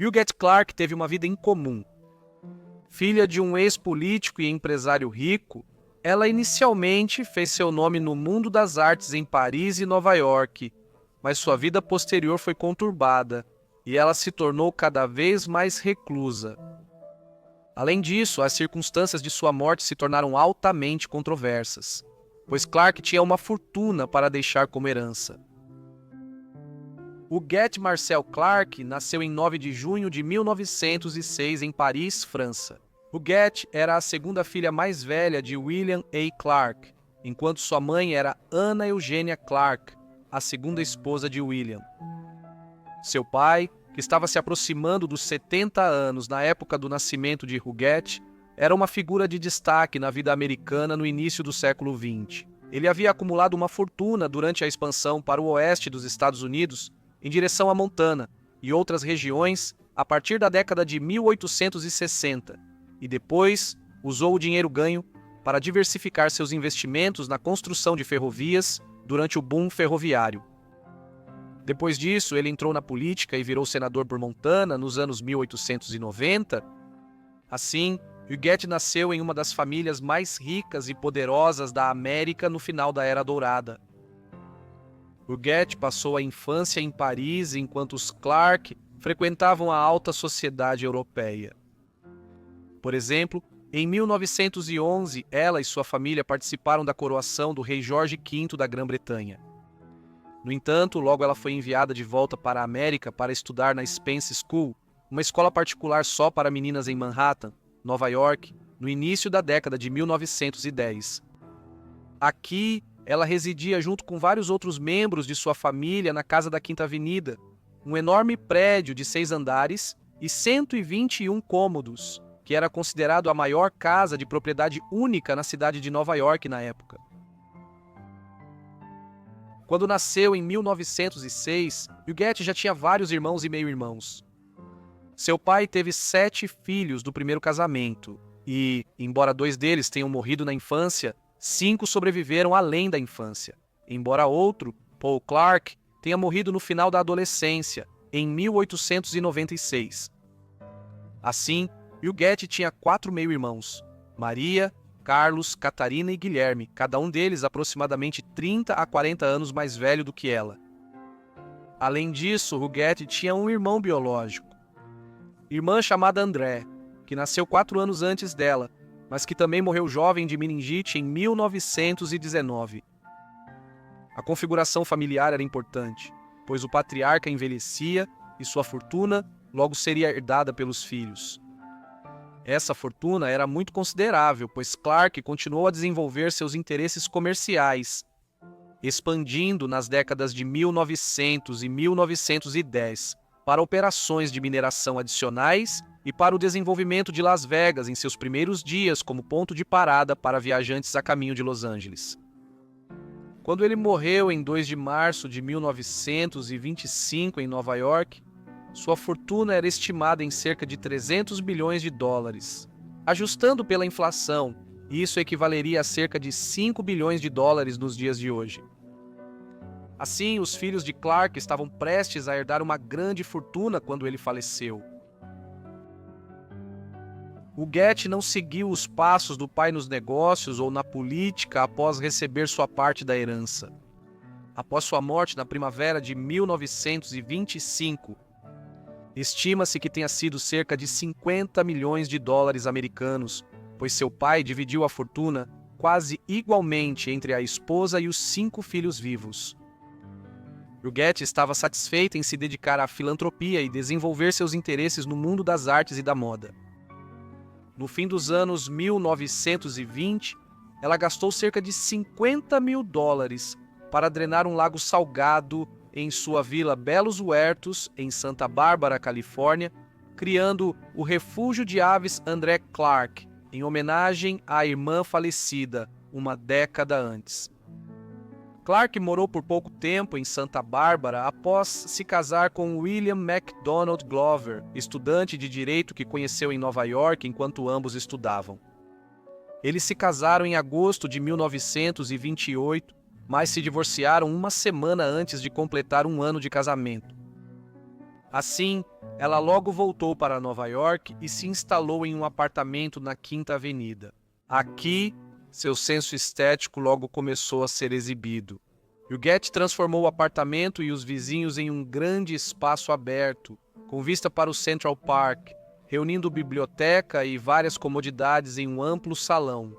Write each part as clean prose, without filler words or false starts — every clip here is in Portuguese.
Huguette Clark teve uma vida incomum. Filha de um ex-político e empresário rico, ela inicialmente fez seu nome no mundo das artes em Paris e Nova York, mas sua vida posterior foi conturbada e ela se tornou cada vez mais reclusa. Além disso, as circunstâncias de sua morte se tornaram altamente controversas, pois Clark tinha uma fortuna para deixar como herança. Huguette Marcel Clark nasceu em 9 de junho de 1906 em Paris, França. Huguette era a segunda filha mais velha de William A. Clark, enquanto sua mãe era Anna Eugênia Clark, a segunda esposa de William. Seu pai, que estava se aproximando dos 70 anos na época do nascimento de Huguette, era uma figura de destaque na vida americana no início do século XX. Ele havia acumulado uma fortuna durante a expansão para o oeste dos Estados Unidos, em direção a Montana e outras regiões a partir da década de 1860, e depois usou o dinheiro ganho para diversificar seus investimentos na construção de ferrovias durante o boom ferroviário. Depois disso, ele entrou na política e virou senador por Montana nos anos 1890. Assim, Huguette nasceu em uma das famílias mais ricas e poderosas da América no final da Era Dourada. Huguette passou a infância em Paris enquanto os Clark frequentavam a alta sociedade europeia. Por exemplo, em 1911, ela e sua família participaram da coroação do rei Jorge V da Grã-Bretanha. No entanto, logo ela foi enviada de volta para a América para estudar na Spence School, uma escola particular só para meninas em Manhattan, Nova York, no início da década de 1910. Aqui, ela residia junto com vários outros membros de sua família na Casa da Quinta Avenida, um enorme prédio de 6 andares e 121 cômodos, que era considerado a maior casa de propriedade única na cidade de Nova York na época. Quando nasceu em 1906, Huguette já tinha vários irmãos e meio-irmãos. Seu pai teve 7 filhos do primeiro casamento e, embora 2 deles tenham morrido na infância, 5 sobreviveram além da infância, embora outro, Paul Clark, tenha morrido no final da adolescência, em 1896. Assim, Huguette tinha 4 meio-irmãos, Maria, Carlos, Catarina e Guilherme, cada um deles aproximadamente 30 a 40 anos mais velho do que ela. Além disso, Huguette tinha um irmão biológico, irmã chamada André, que nasceu 4 anos antes dela, mas que também morreu jovem de meningite em 1919. A configuração familiar era importante, pois o patriarca envelhecia e sua fortuna logo seria herdada pelos filhos. Essa fortuna era muito considerável, pois Clark continuou a desenvolver seus interesses comerciais, expandindo nas décadas de 1900 e 1910 para operações de mineração adicionais e para o desenvolvimento de Las Vegas em seus primeiros dias como ponto de parada para viajantes a caminho de Los Angeles. Quando ele morreu em 2 de março de 1925 em Nova York, sua fortuna era estimada em cerca de 300 bilhões de dólares. Ajustando pela inflação, isso equivaleria a cerca de 5 bilhões de dólares nos dias de hoje. Assim, os filhos de Clark estavam prestes a herdar uma grande fortuna quando ele faleceu. Huguette não seguiu os passos do pai nos negócios ou na política após receber sua parte da herança. Após sua morte na primavera de 1925, estima-se que tenha sido cerca de 50 milhões de dólares americanos, pois seu pai dividiu a fortuna quase igualmente entre a esposa e os 5 filhos vivos. Huguette estava satisfeita em se dedicar à filantropia e desenvolver seus interesses no mundo das artes e da moda. No fim dos anos 1920, ela gastou cerca de 50 mil dólares para drenar um lago salgado em sua vila Belos Huertos, em Santa Bárbara, Califórnia, criando o Refúgio de Aves André Clark, em homenagem à irmã falecida, uma década antes. Clark morou por pouco tempo em Santa Bárbara após se casar com William MacDonald Glover, estudante de direito que conheceu em Nova York enquanto ambos estudavam. Eles se casaram em agosto de 1928, mas se divorciaram uma semana antes de completar 1 ano de casamento. Assim, ela logo voltou para Nova York e se instalou em um apartamento na Quinta Avenida. Aqui, seu senso estético logo começou a ser exibido. Huguette transformou o apartamento e os vizinhos em um grande espaço aberto, com vista para o Central Park, reunindo biblioteca e várias comodidades em um amplo salão.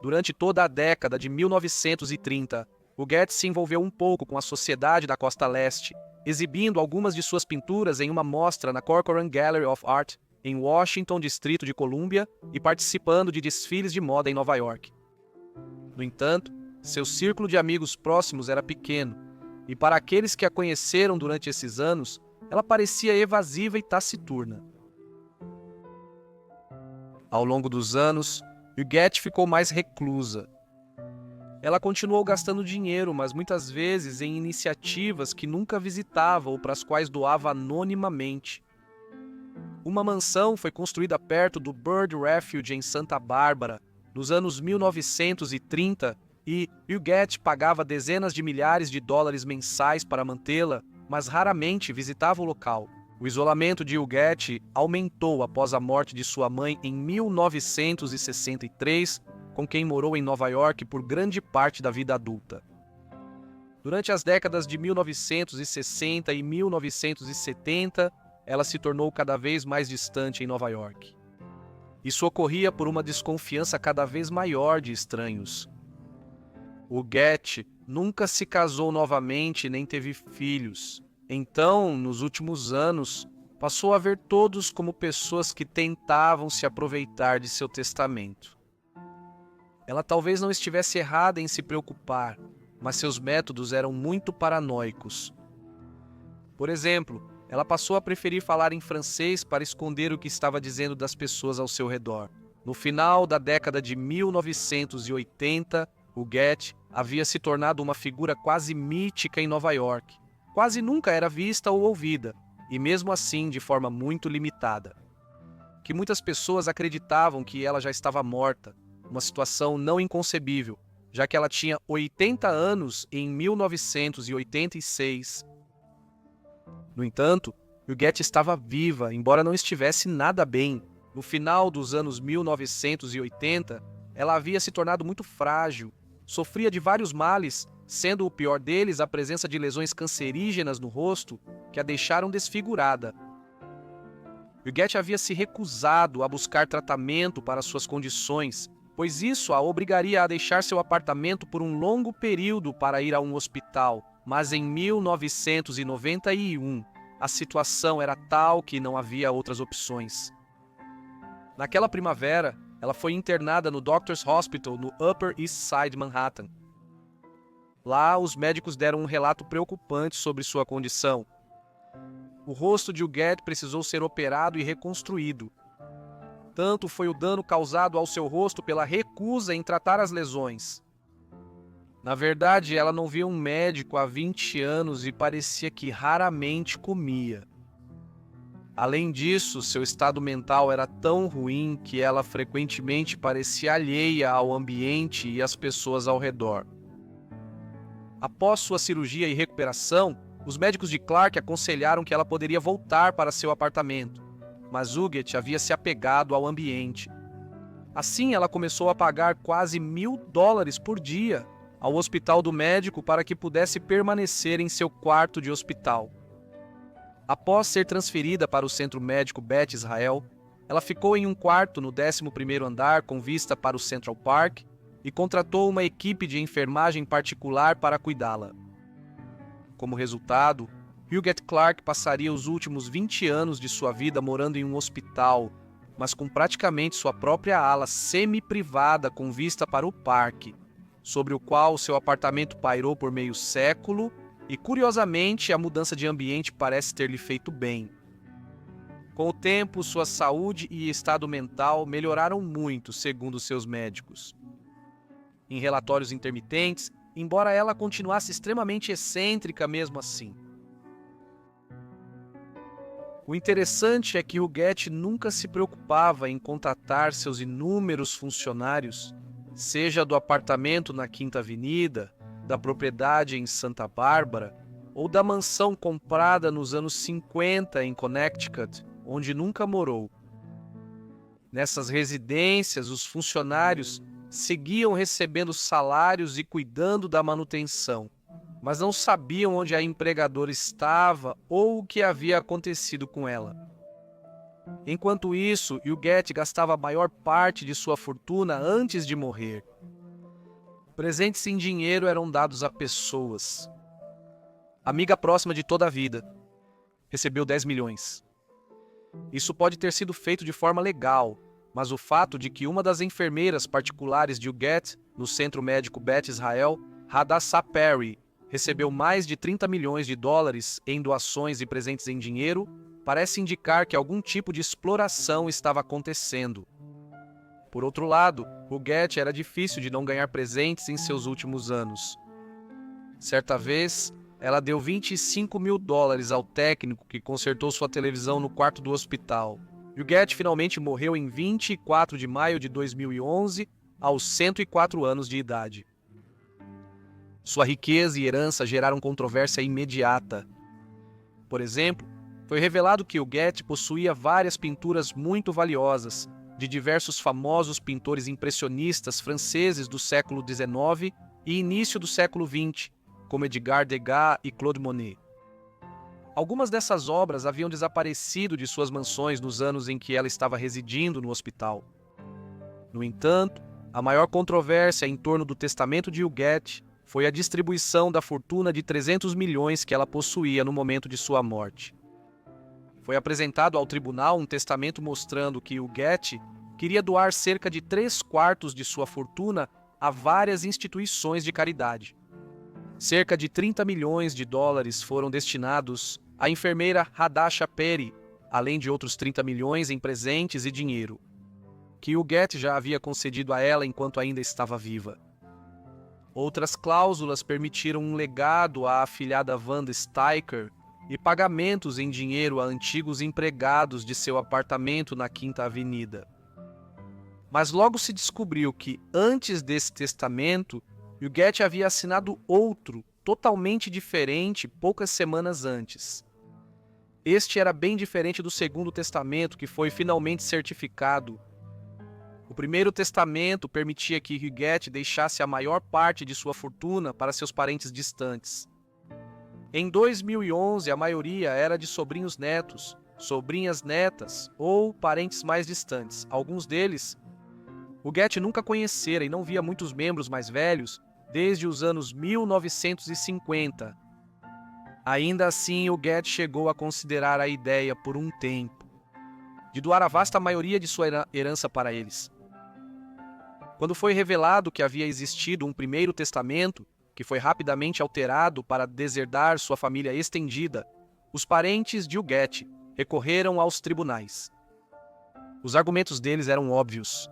Durante toda a década de 1930, Huguette se envolveu um pouco com a sociedade da Costa Leste, exibindo algumas de suas pinturas em uma mostra na Corcoran Gallery of Art, em Washington, Distrito de Colômbia, e participando de desfiles de moda em Nova York. No entanto, seu círculo de amigos próximos era pequeno, e para aqueles que a conheceram durante esses anos, ela parecia evasiva e taciturna. Ao longo dos anos, Huguette ficou mais reclusa. Ela continuou gastando dinheiro, mas muitas vezes em iniciativas que nunca visitava ou para as quais doava anonimamente. Uma mansão foi construída perto do Bird Refuge em Santa Bárbara, nos anos 1930, e Huguette pagava dezenas de milhares de dólares mensais para mantê-la, mas raramente visitava o local. O isolamento de Huguette aumentou após a morte de sua mãe em 1963, com quem morou em Nova York por grande parte da vida adulta. Durante as décadas de 1960 e 1970, ela se tornou cada vez mais distante em Nova York. Isso ocorria por uma desconfiança cada vez maior de estranhos. Huguette nunca se casou novamente nem teve filhos. Então, nos últimos anos, passou a ver todos como pessoas que tentavam se aproveitar de seu testamento. Ela talvez não estivesse errada em se preocupar, mas seus métodos eram muito paranoicos. Por exemplo, ela passou a preferir falar em francês para esconder o que estava dizendo das pessoas ao seu redor. No final da década de 1980, Huguette havia se tornado uma figura quase mítica em Nova York. Quase nunca era vista ou ouvida, e mesmo assim de forma muito limitada. Que muitas pessoas acreditavam que ela já estava morta, uma situação não inconcebível, já que ela tinha 80 anos em 1986. No entanto, Huguette estava viva, embora não estivesse nada bem. No final dos anos 1980, ela havia se tornado muito frágil, sofria de vários males, sendo o pior deles a presença de lesões cancerígenas no rosto que a deixaram desfigurada. Huguette havia se recusado a buscar tratamento para suas condições, pois isso a obrigaria a deixar seu apartamento por um longo período para ir a um hospital. Mas em 1991, a situação era tal que não havia outras opções. Naquela primavera, ela foi internada no Doctors Hospital no Upper East Side, Manhattan. Lá, os médicos deram um relato preocupante sobre sua condição. O rosto de Huguette precisou ser operado e reconstruído. Tanto foi o dano causado ao seu rosto pela recusa em tratar as lesões. Na verdade, ela não via um médico há 20 anos e parecia que raramente comia. Além disso, seu estado mental era tão ruim que ela frequentemente parecia alheia ao ambiente e às pessoas ao redor. Após sua cirurgia e recuperação, os médicos de Clark aconselharam que ela poderia voltar para seu apartamento, mas Huguette havia se apegado ao ambiente. Assim, ela começou a pagar quase $1.000 por dia ao hospital do médico para que pudesse permanecer em seu quarto de hospital. Após ser transferida para o Centro Médico Beth Israel, ela ficou em um quarto no 11º andar com vista para o Central Park e contratou uma equipe de enfermagem particular para cuidá-la. Como resultado, Huguette Clark passaria os últimos 20 anos de sua vida morando em um hospital, mas com praticamente sua própria ala semi-privada com vista para o parque, sobre o qual seu apartamento pairou por meio século e, curiosamente, a mudança de ambiente parece ter lhe feito bem. Com o tempo, sua saúde e estado mental melhoraram muito, segundo seus médicos. Em relatórios intermitentes, embora ela continuasse extremamente excêntrica mesmo assim. O interessante é que Huguette nunca se preocupava em contatar seus inúmeros funcionários, seja do apartamento na Quinta Avenida, da propriedade em Santa Bárbara ou da mansão comprada nos anos 50 em Connecticut, onde nunca morou. Nessas residências, os funcionários seguiam recebendo salários e cuidando da manutenção, mas não sabiam onde a empregadora estava ou o que havia acontecido com ela. Enquanto isso, Huguette gastava a maior parte de sua fortuna antes de morrer. Presentes em dinheiro eram dados a pessoas. Amiga próxima de toda a vida. Recebeu 10 milhões. Isso pode ter sido feito de forma legal, mas o fato de que uma das enfermeiras particulares de Huguette, no Centro Médico Beth Israel, Hadassah Perry, recebeu mais de 30 milhões de dólares em doações e presentes em dinheiro, parece indicar que algum tipo de exploração estava acontecendo. Por outro lado, Huguette era difícil de não ganhar presentes em seus últimos anos. Certa vez, ela deu 25 mil dólares ao técnico que consertou sua televisão no quarto do hospital. Huguette finalmente morreu em 24 de maio de 2011, aos 104 anos de idade. Sua riqueza e herança geraram controvérsia imediata. Por exemplo, foi revelado que Huguette possuía várias pinturas muito valiosas, de diversos famosos pintores impressionistas franceses do século XIX e início do século XX, como Edgar Degas e Claude Monet. Algumas dessas obras haviam desaparecido de suas mansões nos anos em que ela estava residindo no hospital. No entanto, a maior controvérsia em torno do testamento de Huguette foi a distribuição da fortuna de 300 milhões que ela possuía no momento de sua morte. Foi apresentado ao tribunal um testamento mostrando que Huguette queria doar cerca de 3/4 de sua fortuna a várias instituições de caridade. Cerca de 30 milhões de dólares foram destinados à enfermeira Hadassah Perry, além de outros 30 milhões em presentes e dinheiro, que Huguette já havia concedido a ela enquanto ainda estava viva. Outras cláusulas permitiram um legado à afilhada Wanda Steiker e pagamentos em dinheiro a antigos empregados de seu apartamento na Quinta Avenida. Mas logo se descobriu que, antes desse testamento, Huguette havia assinado outro, totalmente diferente, poucas semanas antes. Este era bem diferente do segundo testamento, que foi finalmente certificado. O primeiro testamento permitia que Huguette deixasse a maior parte de sua fortuna para seus parentes distantes. Em 2011, a maioria era de sobrinhos netos, sobrinhas netas ou parentes mais distantes. Alguns deles, Huguette nunca conhecera e não via muitos membros mais velhos desde os anos 1950. Ainda assim, Huguette chegou a considerar a ideia por um tempo de doar a vasta maioria de sua herança para eles. Quando foi revelado que havia existido um primeiro testamento, que foi rapidamente alterado para deserdar sua família estendida, os parentes de Huguette recorreram aos tribunais. Os argumentos deles eram óbvios.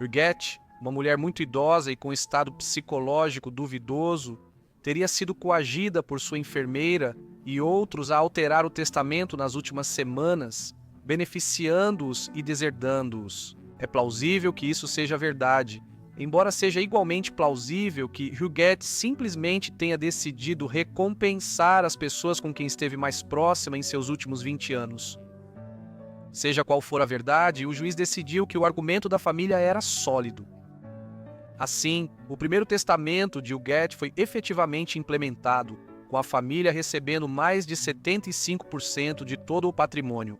Huguette, uma mulher muito idosa e com estado psicológico duvidoso, teria sido coagida por sua enfermeira e outros a alterar o testamento nas últimas semanas, beneficiando-os e deserdando-os. É plausível que isso seja verdade, embora seja igualmente plausível que Huguette simplesmente tenha decidido recompensar as pessoas com quem esteve mais próxima em seus últimos 20 anos. Seja qual for a verdade, o juiz decidiu que o argumento da família era sólido. Assim, o primeiro testamento de Huguette foi efetivamente implementado, com a família recebendo mais de 75% de todo o patrimônio.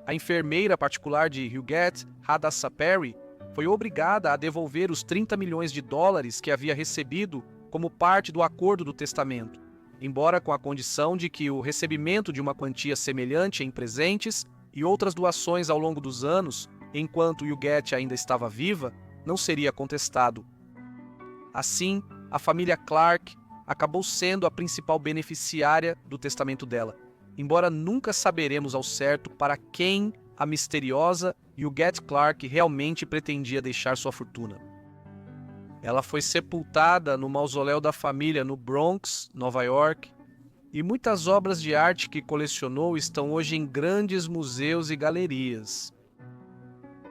A enfermeira particular de Huguette, Hadassah Perry, foi obrigada a devolver os 30 milhões de dólares que havia recebido como parte do acordo do testamento, embora com a condição de que o recebimento de uma quantia semelhante em presentes e outras doações ao longo dos anos, enquanto Huguette ainda estava viva, não seria contestado. Assim, a família Clark acabou sendo a principal beneficiária do testamento dela, embora nunca saberemos ao certo para quem a misteriosa Huguette Clark realmente pretendia deixar sua fortuna. Ela foi sepultada no mausoléu da família no Bronx, Nova York, e muitas obras de arte que colecionou estão hoje em grandes museus e galerias.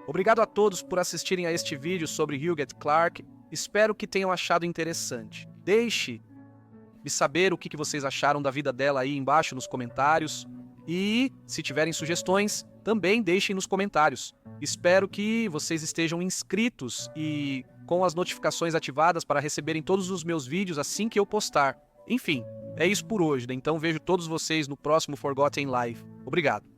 Obrigado a todos por assistirem a este vídeo sobre Huguette Clark. Espero que tenham achado interessante. Deixe de saber o que vocês acharam da vida dela aí embaixo nos comentários. E, se tiverem sugestões, também deixem nos comentários. Espero que vocês estejam inscritos e com as notificações ativadas para receberem todos os meus vídeos assim que eu postar. Enfim, é isso por hoje, né? Então vejo todos vocês no próximo Forgotten Live. Obrigado.